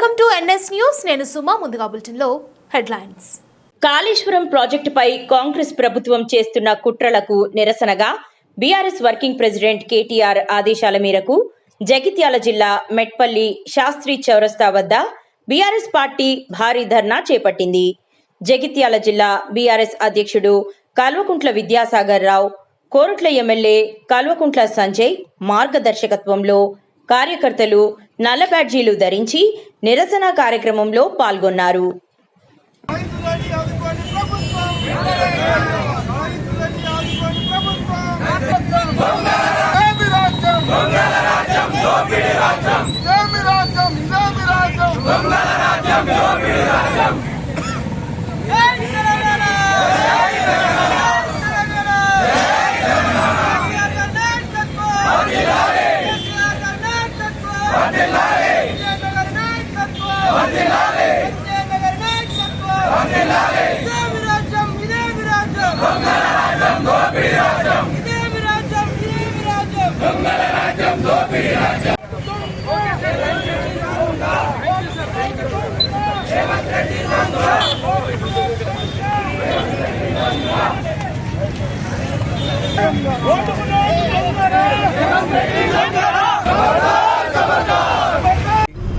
Welcome to NS news. నేను సుమా. ముందుగా బులెటిన్లో హెడ్లైన్స్. కాళేశ్వరం ప్రాజెక్టుపై కాంగ్రెస్ ప్రభుత్వం చేస్తున్న కుట్రలకు నిరసనగా బీఆర్ఎస్ వర్కింగ్ ప్రెసిడెంట్ కేటీఆర్ ఆదేశాల మేరకు జగిత్యాల జిల్లా మెట్పల్లి శాస్త్రి చౌరస్తా వద్ద బీఆర్ఎస్ పార్టీ భారీ ధర్నా చేపట్టింది. జగిత్యాల జిల్లా బీఆర్ఎస్ అధ్యక్షుడు కల్వకుంట్ల విద్యాసాగర్ రావు, కోరుట్ల ఎమ్మెల్యే కల్వకుంట్ల సంజయ్ మార్గదర్శకత్వంలో కార్యకర్తలు నల్ల బ్యాడ్జీలు ధరించి నిరసన కార్యక్రమంలో పాల్గొన్నారు.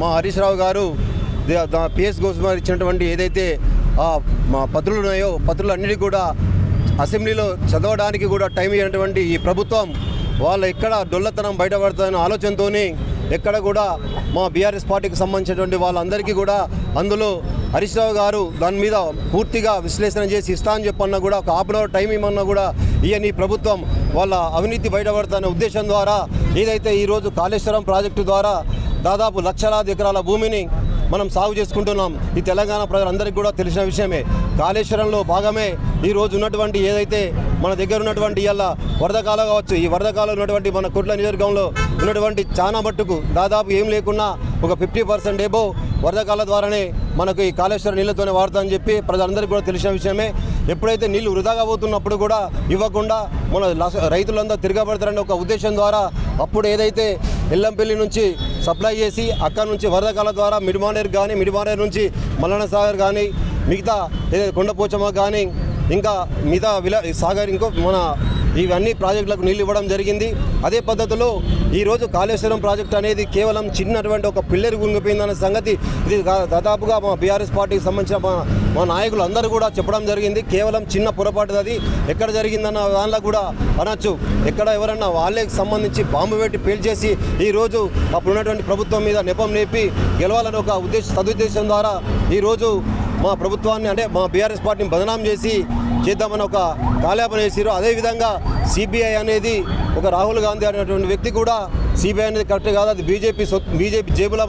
మా హరీష్ రావు గారు పిఎస్ కోసం ఇచ్చినటువంటి ఏదైతే మా పత్రులు ఉన్నాయో పత్రులన్నిటికీ కూడా అసెంబ్లీలో చదవడానికి కూడా టైం ఇచ్చినటువంటి ఈ ప్రభుత్వం వాళ్ళు ఎక్కడ డొల్లతనం బయటపడుతుందనే ఆలోచనతోని ఎక్కడ కూడా మా బీఆర్ఎస్ పార్టీకి సంబంధించినటువంటి వాళ్ళందరికీ కూడా అందులో హరీష్ రావు గారు దాని మీద పూర్తిగా విశ్లేషణ చేసి ఇస్తా అని చెప్పన్నా కూడా ఒక హాఫ్ అన్ అవర్ టైం ఇవ్వమన్నా కూడా ఈ ప్రభుత్వం వాళ్ళ అవినీతి బయటపడుతున్న ఉద్దేశం ద్వారా ఏదైతే ఈరోజు కాళేశ్వరం ప్రాజెక్టు ద్వారా దాదాపు లక్షలాది ఎకరాల భూమిని మనం సాగు చేసుకుంటున్నాం. ఈ తెలంగాణ ప్రజలందరికీ కూడా తెలిసిన విషయమే. కాళేశ్వరంలో భాగమే ఈరోజు ఉన్నటువంటి ఏదైతే మన దగ్గర ఉన్నటువంటి ఇవాళ వరదకాలం కావచ్చు, ఈ వరదకాలం ఉన్నటువంటి మన కొట్ల నియోజకవర్గంలో ఉన్నటువంటి చాలా మట్టుకు దాదాపు ఏం లేకున్నా ఒక 50% ఏబో వరదకాల ద్వారానే మనకు ఈ కాళేశ్వరం నీళ్ళతోనే వాడతామని చెప్పి ప్రజలందరికీ కూడా తెలిసిన విషయమే. ఎప్పుడైతే నీళ్లు వృధాగా పోతున్నప్పుడు కూడా ఇవ్వకుండా మన రైతులందరూ తిరగబడతారనే ఒక ఉద్దేశం ద్వారా అప్పుడు ఏదైతే ఎల్లంపల్లి నుంచి సప్లై చేసి అక్కడ నుంచి వరదకాల ద్వారా మిడిమానేరు నుంచి మల్లన్న సాగర్ కానీ మిగతా ఏదైతే కొండపోచమ్మ కానీ ఇంకా మిగతా సాగర్ ఇంకో మన ఇవన్నీ ప్రాజెక్టులకు నీళ్ళు ఇవ్వడం జరిగింది. అదే పద్ధతిలో ఈరోజు కాళేశ్వరం ప్రాజెక్టు అనేది కేవలం చిన్నటువంటి ఒక పిల్లరి గుంగిపోయిందనే సంగతి ఇది దాదాపుగా మా బీఆర్ఎస్ పార్టీకి సంబంధించిన మా నాయకులు అందరూ కూడా చెప్పడం జరిగింది. కేవలం చిన్న పొరపాటు అది ఎక్కడ జరిగిందన్న దానిలో కూడా అనొచ్చు. ఎక్కడ ఎవరన్నా వాళ్ళకి సంబంధించి బాంబు పెట్టి పేల్చేసి ఈరోజు అప్పుడు ఉన్నటువంటి ప్రభుత్వం మీద నెపం నేపి గెలవాలని ఒక సదుద్దేశం ద్వారా ఈరోజు మా ప్రభుత్వాన్ని అంటే మా బీఆర్ఎస్ పార్టీని బదనాం చేద్దామని ఒక కాలేపన చేసారు. అదేవిధంగా సిబిఐ అనేది ఒక రాహుల్ గాంధీ అనేటువంటి వ్యక్తి కూడా సిబిఐ అనేది కరెక్ట్ కాదు, అది బీజేపీ జేబుల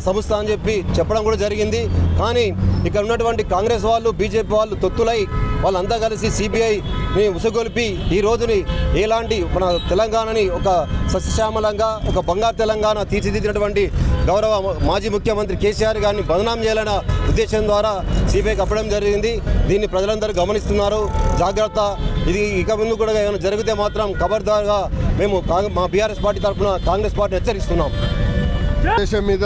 సంస్థ అని చెప్పడం కూడా జరిగింది. కానీ ఇక్కడ ఉన్నటువంటి కాంగ్రెస్ వాళ్ళు బీజేపీ వాళ్ళు తొత్తులై వాళ్ళంతా కలిసి సిబిఐని ఉసగొలిపి ఈ రోజుని ఎలాంటి మన తెలంగాణని ఒక సస్యశ్యామలంగా ఒక బంగారు తెలంగాణ తీర్చిదిద్దినటువంటి గౌరవ మాజీ ముఖ్యమంత్రి కేసీఆర్ గారిని బదనాం చేయాలన్న ఉద్దేశం ద్వారా సిబిఐకి అప్పడం జరిగింది. దీన్ని ప్రజలందరూ గమనిస్తున్నారు. జాగ్రత్త, ఇది ఇక ముందు కూడా ఏమైనా జరిగితే మాత్రం ఖబర్దార్గా మేము మా బీఆర్ఎస్ పార్టీ తరఫున కాంగ్రెస్ పార్టీ హెచ్చరిస్తున్నాం. దేశం మీద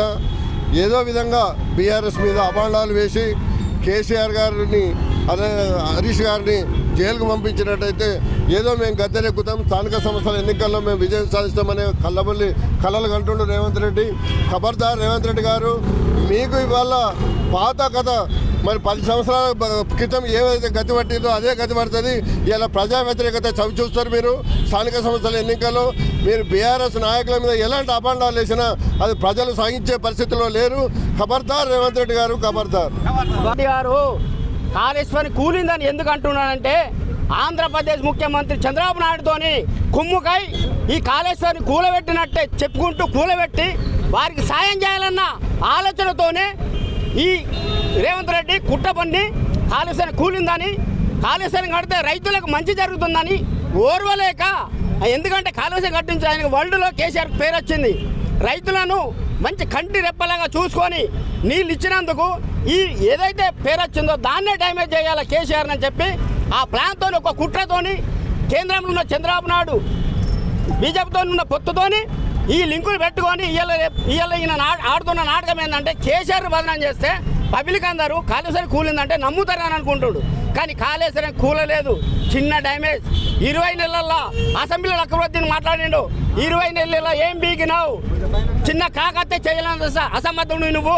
ఏదో విధంగా బీఆర్ఎస్ మీద అభాండాలు వేసి కేసీఆర్ గారిని అదే హరీష్ గారిని జైలుకు పంపించినట్టయితే ఏదో మేము గద్దెనెక్కుతాం, స్థానిక సంస్థల ఎన్నికల్లో మేము విజయం సాధిస్తామనే కలలు కంటుండు రేవంత్ రెడ్డి. ఖబర్దార్ రేవంత్ రెడ్డి గారు, మీకు ఇవాళ పాత కథ మరి 10 సంవత్సరాల క్రితం ఏదైతే గతి పట్టిందో అదే గతి పడుతుంది. ఇలా ప్రజా వ్యతిరేకత చవి చూస్తారు. మీరు స్థానిక సంస్థల ఎన్నికల్లో మీరు బీఆర్ఎస్ నాయకుల మీద ఎలాంటి అభాండాలు వేసినా అది ప్రజలు సాగించే పరిస్థితిలో లేరు. ఖబర్దార్ రేవంత్ రెడ్డి గారు, ఖబర్దార్. గారు కాళేశ్వరం కూలిందని ఎందుకు అంటున్నానంటే ఆంధ్రప్రదేశ్ ముఖ్యమంత్రి చంద్రబాబు నాయుడుతోని కుమ్ముకై ఈ కాళేశ్వరాన్ని కూలబెట్టినట్టే చెప్పుకుంటూ కూలబెట్టి వారికి సాయం చేయాలన్న ఆలోచనతోనే ఈ రేవంత్ రెడ్డి కుట్రపన్ని కాళేశ్వరం కూలిందని, కాళేశ్వరం కడితే రైతులకు మంచి జరుగుతుందని ఓర్వలేక, ఎందుకంటే కాళేశ్వరం కట్టించి ఆయనకు వరల్డ్లో కేసీఆర్ పేరు వచ్చింది. రైతులను మంచి కంటి రెప్పలాగా చూసుకొని నీళ్ళు ఇచ్చినందుకు ఈ ఏదైతే పేరు వచ్చిందో దాన్నే డ్యామేజ్ చేయాలి కేసీఆర్ అని చెప్పి ఆ ప్లాన్తో ఒక కుట్రతోని కేంద్రంలో ఉన్న చంద్రబాబు నాయుడు బీజేపీతో ఉన్న పొత్తుతోని ఈ లింకులు పెట్టుకొని ఇవాళ ఈయన ఆడుతున్న నాటకం ఏంటంటే కేసీఆర్ బదనాం చేస్తే పబ్లిక్ అందరూ కాళేశ్వరం కూలిందంటే నమ్ముతారని అనుకుంటాడు. కానీ కాళేశ్వరం కూలలేదు, చిన్న డ్యామేజ్. 20 నెలల్లో అసెంబ్లీలో అక్బరుద్దీన్ మాట్లాడిండు, 20 నెలల్లో ఏం బీకినావు, చిన్న కాకత్తే చేయాలని అసమర్థుడు నువ్వు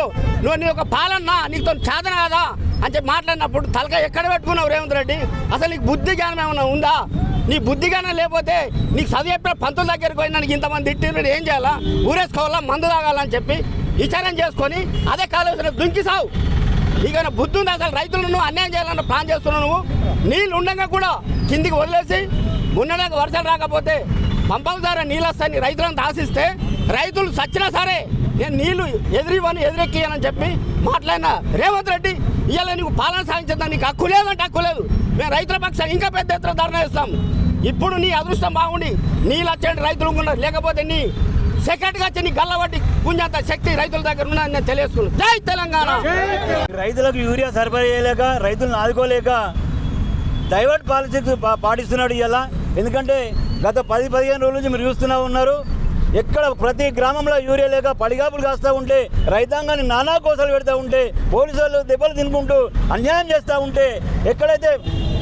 నీ ఒక పాలన నీకు చాదన కాదా అని చెప్పి మాట్లాడినప్పుడు తలక ఎక్కడ పెట్టుకున్నావు రేవంత్ రెడ్డి? అసలు నీకు బుద్ధి జ్ఞానం ఏమన్నా ఉందా? నీ బుద్ధి జ్ఞానం లేకపోతే నీకు చదివి చెప్పిన పంతుల దగ్గరికి పోయినా నీకు ఇంతమంది తిట్టిన ఏం చేయాలా? ఊరేసుకోవాలా, మందు తాగాలని చెప్పి విచారణ చేసుకొని అదే కాళేశ్వరం దుంకి సావు. నీకైనా బుద్ధి ఉంది? అసలు రైతులను నువ్వు అన్యాయం చేయాలన్న ప్లాన్ చేస్తున్నావు. నువ్వు నీళ్ళు ఉండగా కూడా కిందికి వదిలేసి ఉండడానికి వర్షాలు రాకపోతే పంపల ద్వారా నీళ్ళు వస్తాయని రైతులను ఆశిస్తే రైతులు సచ్చినా సరే నేను నీళ్లు ఎదురెక్కియాలని చెప్పి మాట్లాడిన రేవంత్ రెడ్డి ఇవాళ నీకు పాలన సాగించేద్దాం, నీకు హక్కు లేదంటే హక్కు లేదు. మేము రైతుల పక్షాన్ని ఇంకా పెద్ద ఎత్తున ధర్నా ఇస్తాం. ఇప్పుడు నీ అదృష్టం బాగుండి నీళ్ళు వచ్చేటి రైతులు ఉన్నారు, లేకపోతే నీ సెకండ్గా వచ్చి నీ గల్లబట్టి పుంజంత శక్తి రైతుల దగ్గర ఉన్నదని నేను తెలియజేసుకున్నాను. జై తెలంగాణ. రైతులకు యూరియా సరఫరా చేయలేక, రైతులను ఆదుకోలేక డైవర్ట్ పాలిటిక్స్ పాటిస్తున్నాడు ఇవాళ. ఎందుకంటే గత 10-15 రోజుల నుంచి మీరు చూస్తూనే ఉన్నారు, ఎక్కడ ప్రతి గ్రామంలో యూరియా లేక పడిగాపులు కాస్తూ ఉంటే, రైతాంగాన్ని నానా కోసాలు పెడతా ఉంటే, పోలీసు వాళ్ళు దెబ్బలు తినుకుంటూ అన్యాయం చేస్తూ ఉంటే, ఎక్కడైతే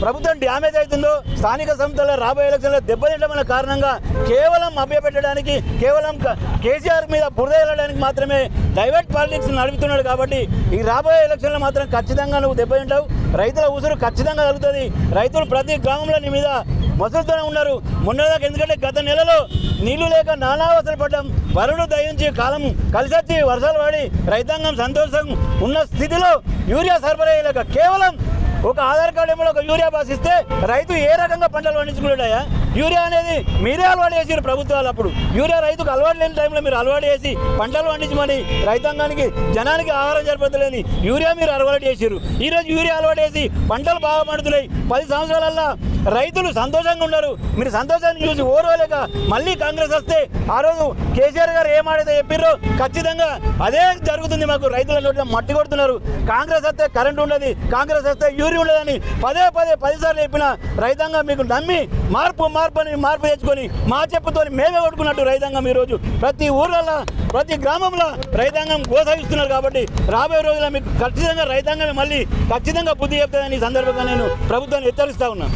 ప్రభుత్వం డ్యామేజ్ అవుతుందో స్థానిక సంస్థల్లో రాబోయే ఎలక్షన్లో దెబ్బతింటమైన కారణంగా కేవలం మభ్యపెట్టడానికి, కేవలం కేసీఆర్ మీద బురద వెళ్ళడానికి మాత్రమే డైవర్ట్ పాలిటిక్స్ నడుపుతున్నాడు. కాబట్టి ఈ రాబోయే ఎలక్షన్లో మాత్రం ఖచ్చితంగా నువ్వు దెబ్బతింటావు. రైతుల ఉసురు ఖచ్చితంగా కలుగుతుంది. రైతులు ప్రతి గ్రామంలో నీ మీద మసులుతూనే ఉన్నారు మొన్నదాకా. ఎందుకంటే గత నెలలో నీళ్లు లేక నానా అవసరం పడ్డాం. వరుడు దయించి కాలం కలిసొచ్చి వర్షాలు పడి రైతాంగం సంతోషం ఉన్న స్థితిలో యూరియా సరఫరా చేయలేక కేవలం ఒక ఆధార్ కార్డు ఏమో ఒక యూరియా పాస్ ఇస్తే రైతు ఏ రకంగా పంటలు పండించుకున్నాడయా? యూరియా అనేది మీరే అలవాటు చేసారు ప్రభుత్వాలు. అప్పుడు యూరియా రైతుకు అలవాటు లేని టైంలో మీరు అలవాటు చేసి పంటలు పండించమని రైతాంగానికి జనానికి ఆహారం సరిపోతలేని యూరియా మీరు అలవాటు చేసారు. ఈరోజు యూరియా అలవాటు చేసి పంటలు బాగా పండుతున్నాయి. 10 సంవత్సరాలల్లో రైతులు సంతోషంగా ఉన్నారు. మీరు సంతోషాన్ని చూసి ఓర్వలేక మళ్ళీ కాంగ్రెస్ వస్తే ఆ రోజు కేసీఆర్ గారు ఏమాడైతే చెప్పారో ఖచ్చితంగా అదే జరుగుతుంది. మాకు రైతుల నోట్లో మట్టి కొడుతున్నారు. కాంగ్రెస్ వస్తే కరెంట్ ఉండదు, కాంగ్రెస్ వస్తే యూరియా ఉండదని పదే 10 సార్లు చెప్పిన రైతాంగం మీకు నమ్మి మార్పు తెచ్చుకొని మా చెప్పుతో మేమే కొట్టుకున్నట్టు రైతాంగం ఈరోజు ప్రతి ఊర్లలో ప్రతి గ్రామంలో రైతాంగం గోసాగిస్తున్నారు. కాబట్టి రాబోయే రోజుల్లో మీకు ఖచ్చితంగా రైతాంగమే మళ్ళీ ఖచ్చితంగా బుద్ధి చెప్తాదని ఈ సందర్భంగా నేను ప్రభుత్వాన్ని హెచ్చరిస్తా ఉన్నాను.